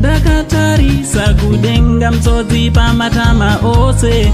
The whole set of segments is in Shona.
Dakatarisa kudenga mtsotsi pamatama ose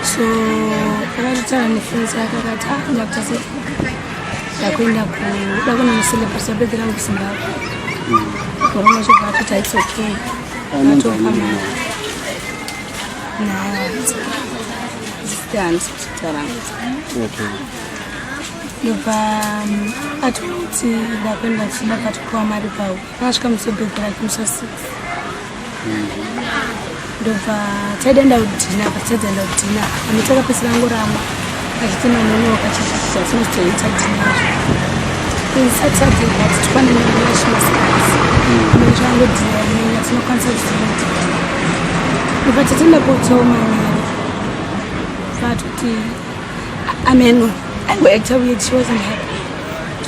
so akatara nefenzi akakata ndakutase ndakwenda kuda kunomucelebrate birthday rangu kuZimbabwe korona chobva it's okay atopa dance kuchitaranga ndobva atoti ndakwenda ndakatopiwa mari pawo akasvika musobhedhera kimusa 6 ndobva taidenda kudhina patitadzaenda kudhina ame takapesera ngorama achitima nonoka chichicha tinozitoita dhinazvo saturday ati tikwane nashmasikasi amene twangodhina nenya tinokwanisa kuziita ndobva tatenda kotaumanyari vatoti ameno angoita weird she wasn't happy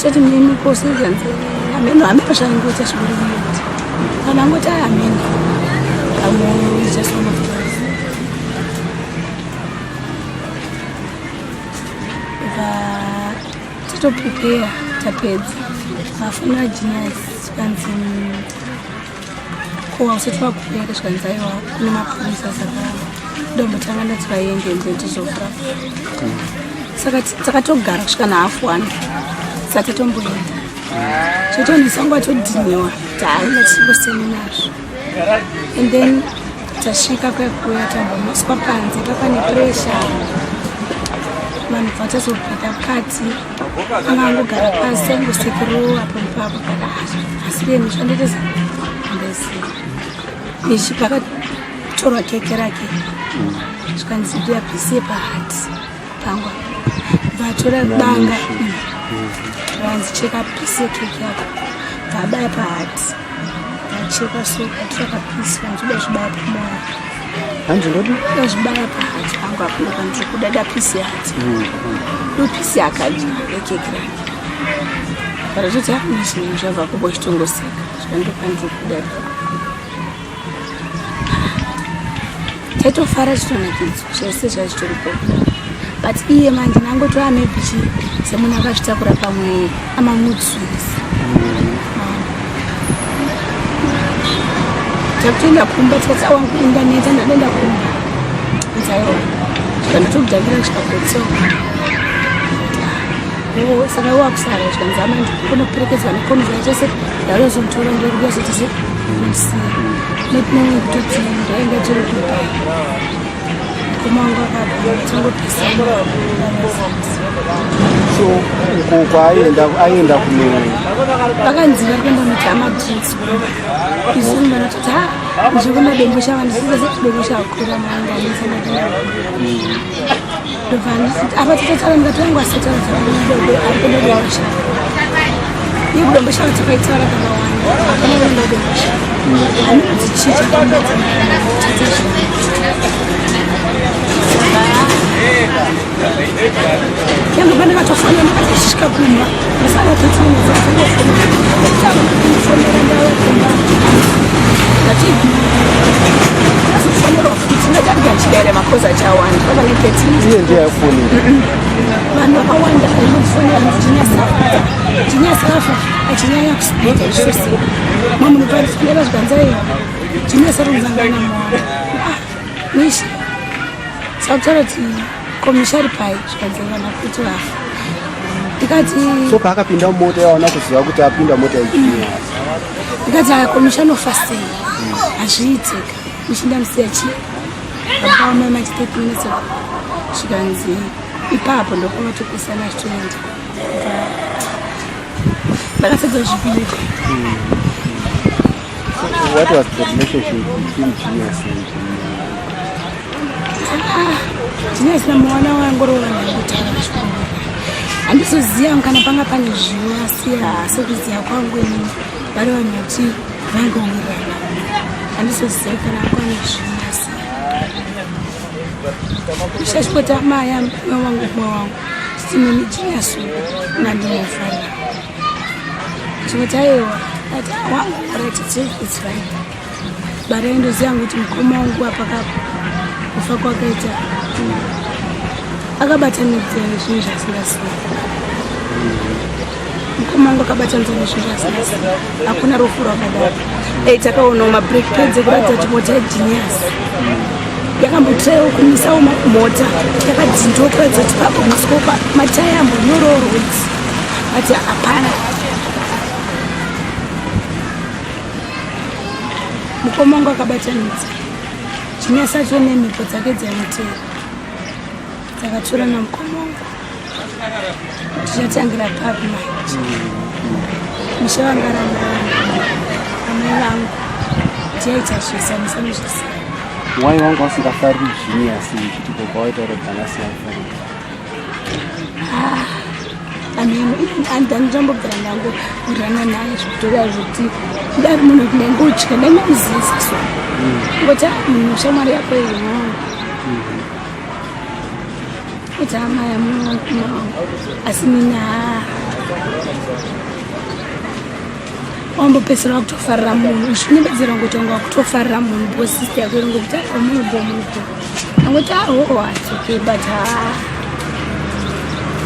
tati mimi kosenzanze ameno amepashaingota zvikuriyeti kana angoti ameno amoyo is just one of those tatoprepare tapedza mafunira genius chikanzi kowa usati vakuuya zvikanzi aiwa kune mapurisa saka ndombotanga ndati vaende ndendizovra saka takatogara kusvika na1/2 saka tatomboenda chotondisangu atodhiniwa taanga tichingosemi nazvo and then tasvika kwekuya tambomoswa panze papane puresha vanhu vatazopita kati anga angogara pasi angosekero apo nepapo kana asi reni zvandotoza ndesi pakatorwa keke rake zvikanzi ndiyapise pahati pangwa vatora banga vanzi cheka pise keke yako vabaya pahati vacheka so vatora kapisi vanzoda zvibaya pamoya hanjengodi zvibaya pahati pangwa apunoka ndizokudada pisi hati ndopisi yakadya yekeke rake parazvoti akunezvinhu zvabva kubo chitongoseka zvandoka ndizokudada taitofara chitonakidzo zvese zvazvitoripo but iye manje nangotoa maybe semunhu akazvitakura pamwe amamudzwisi takutoenda kumba tikati wangu indaneta ndadenda kumba nzaiwa zvikandotokudangira kusvikakotsoka saka wakusara zvikanzi amanje kunoperekedzwa nekonzwa chose ndarozomutora ndorikuzotise notinonge kutoti ndainga tiri kubai kumango akatangopisa so uko aenda kune vakanzi vari kuenda muta amadrinks izini vanototi ndikumadembusha vandisiza setidembusha akura maanganisanaa apa titotaura ndikati asetaaudodo arikudodembusha iye kudembusha vatikaitaura kakawanda akanaenda kudembusha anodzichicha yangu pane vatofanya makatosvika kumba masana atifanirwa futi ndakadiga nchidaire makoza achawanda pavanepetiniye ndiyafoni vanhu vakawanda ainofanira jinyasafa achinyanya kusipita zvose mamunhu paifanira zvikanzaiwa jinyasarunzangana mwana nishi sakutaura kuti komishari pai zvikanzangana kuti vafa ndikati so paakapinda mumota yaona kuziva kuti apinda mota ijiya ndikati akomishano fasting hazviitika michinda musiya chi apaoma machi 30 minutes zvikanzi ipapo ndokwavatopisana zvitoenda ndakapedza zviviri. What was the relationship between Genius and Genius na mwana wangu rona ndikutara chikoro handizoziva kana panga pane zvinovasiya sekuziva kwangu inini vari vanhu kuti vangowirirana handizoziva kana pane zvinovasiya ishachipota maya mwe wangu sitimini Genius nandinofarira chimotaiwa ati wangu right it's right bara ndoziva kuti mukoma wangu apakapo kufa kwakaita akabatanidza nezvinhu zvasingasiya mukoma wangu akabatanidza nezvinhu zvasingasiya hakuna rufu rwakadaro dai takaonawo mabreak pads ekuratidza kuti mota yeGenius yakambotiraiwo kumisawo mota yakadzindiwa kuratidza kuti papo musikopa mataya ambonyorowo rwedzi ati hapana mukoma wangu akabatanidza Genius acho nemhepo dzake dzamutera dzakatora namukoma wangu tichatangira papi manje musha vangaramba amai vangu tiaita zvese musamuzvisa. Why wanga usingafariri genius kuti baba waita rodhana siyafariri? Andandambogara ndangu kurana naye zvitora zvoti ndari munhu kunenge utya ndangaziziswa ngoti munhu shamwari yako ino kuti amai amungu asi mina wambopedzera kutofarira munhu zvinembedzera ngoti wanga kutofarira munhu bosista yako ngokuti munhu bomuko angoti okay but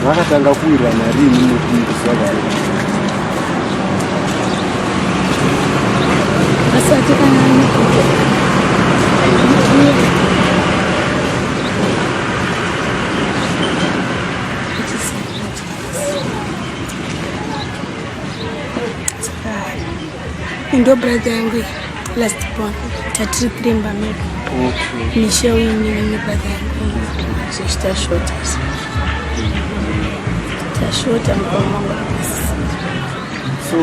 vakatanga kuwirirana rini mukumbisa vanhu? asati kana ndo brother yangu last born tatiri premba medu nishawini ni brother yangu zishta short tashota mkomonga. So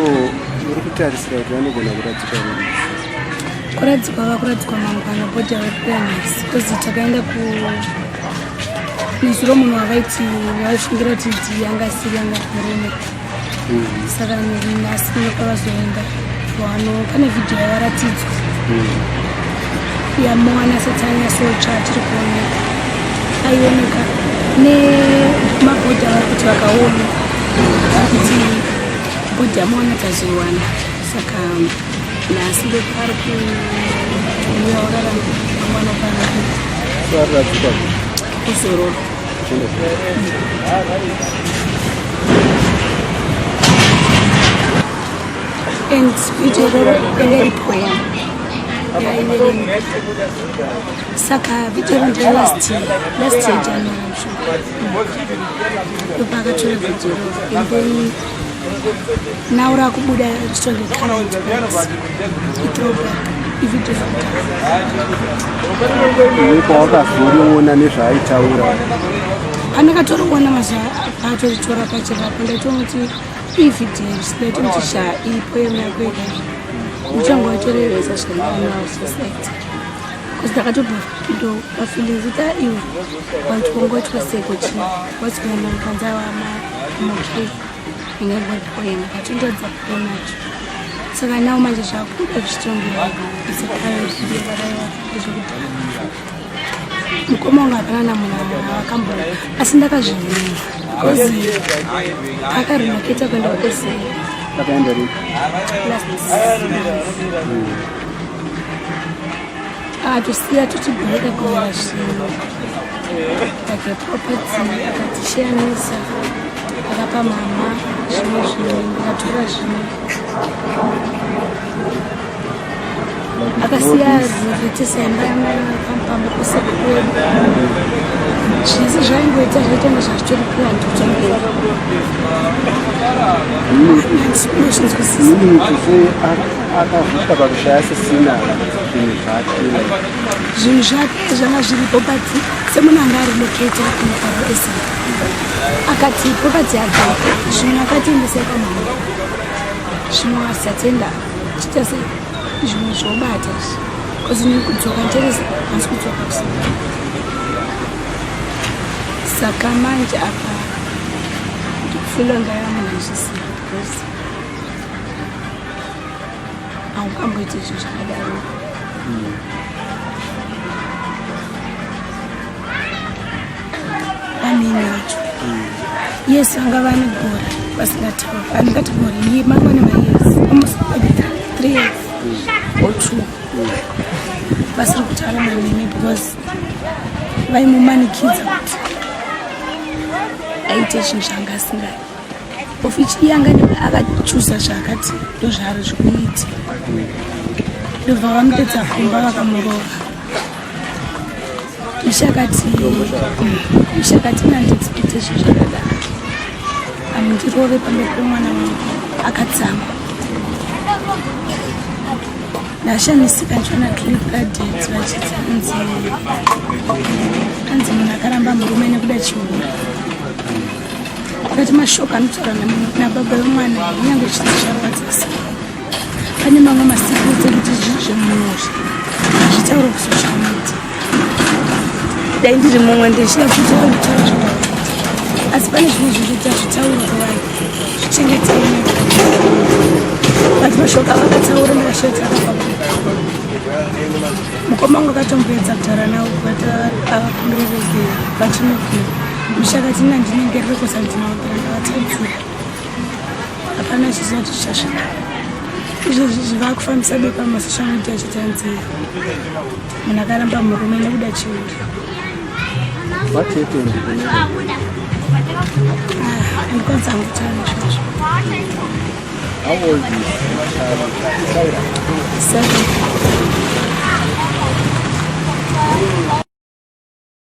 urikutarisira kuti vanogona kuradzikwa vari? Kuradzikwa mangwana bhodha weplanners kozi takaenda nezuro munhu wakaiti waifungira kuti yanga siri yanga murume saka nhasi nokavazoenda wano pane vhidhiyo yavaratidzwa yamowana satani yasotsva tiri kuoneka aioneka nemabhodha vari kuti vakaona kuti bhodha yamowana tazoiwana saka nhasi ndopari kuyaurarama mangwana aradzikwa kuzororo. And vhidhiyo riri poem saka vhidhiyo ndira last year January ndopakatora vhidhiyo and then now rakubuda chitonge current ithrowback ivhidhiyo kwawakazoriona nezvaaitaura? pandakatoriona mazuva patoritora pachirapo ndaitoona kuti ivhidhiyo ndaitoona kuti ipoem yako ika muchango watoreresa zvakanaa society because ndakatobva pafeelings kuti iwe vantu vangoitwa sekuti what's going on panza wamamokei ingangwa poem katondodza poem yacho saka nawo manje zvakuda zvichitongera isekaravidhiyo vakaiwa izvokudhara mukoma wanga hapana namunhu akambona asi ndakazviona because akarinoketa kuenda kuSA akaenda rini? atosiya tochibhureka kuera zvinhu like property akatishiyanisa akapa mama zvimwe zvinhu ndikatora zvimwe akasiya zvinotetisaimba yamapampamba kusekwedu zvese zvaingoita zvaitonge zvachitori planned kutongera akazvita pakushaya sisina zvinhu zvake zvanga zviripo but semunhu anga ariloketa kunyika akati property yake zvinhu akatiendesa pamhanda zvimwe asatenda chitase zvimwe zvobata because nikudzoka nteresa asi kudzoka kusina saka manje apa ndikufila ngayamunhazvisina because haukamboite zvinhu zvakadaro vanini vacho yes vanga vane gora vasingatauri andingatauri mangwane mayes almost 3 years or 2 vasiri kutaura manini because vaimumanikidza kuti aite chinhu zvanga asingai ofichi yanga akachusa zvakati ndozvaari zvikuiti ndobva vamutedza kumba vakamurova ishakati nandiexpectation zvakadaro amundirove pamberi pemwana wangu akadzama ndashanisika ndichiona clip gadets vachiti anzi munhu akaramba murume nekuda chiuru ndati mashoko anotaura nababa vemwana kunyange chizacharwadzisa. Pane mamwe masikiriti ekuti zvemunozvi hazvitaure kusocial media. Dai ndiri mumwe ndichida kutaura kutaura zvakawanda, asi pane zvimwe zvirikuita zvitaura kuvanhu zvichengetei. Vati mashoko avakataura ndakashota akafa. Mukoma wangu akatomboedza kutaura nawo kuti avakumirereke vachinogona. Mushakati nina ndinenge rikusa ndinawapira ndawatadzira. Hapana chisati chichasvika. Izvozvi zvivakufambisa bepa masocial media chitanzi munhu akaramba murume nekuda chiuri. Handikwanisa kutaura izvozvo. How old is 7.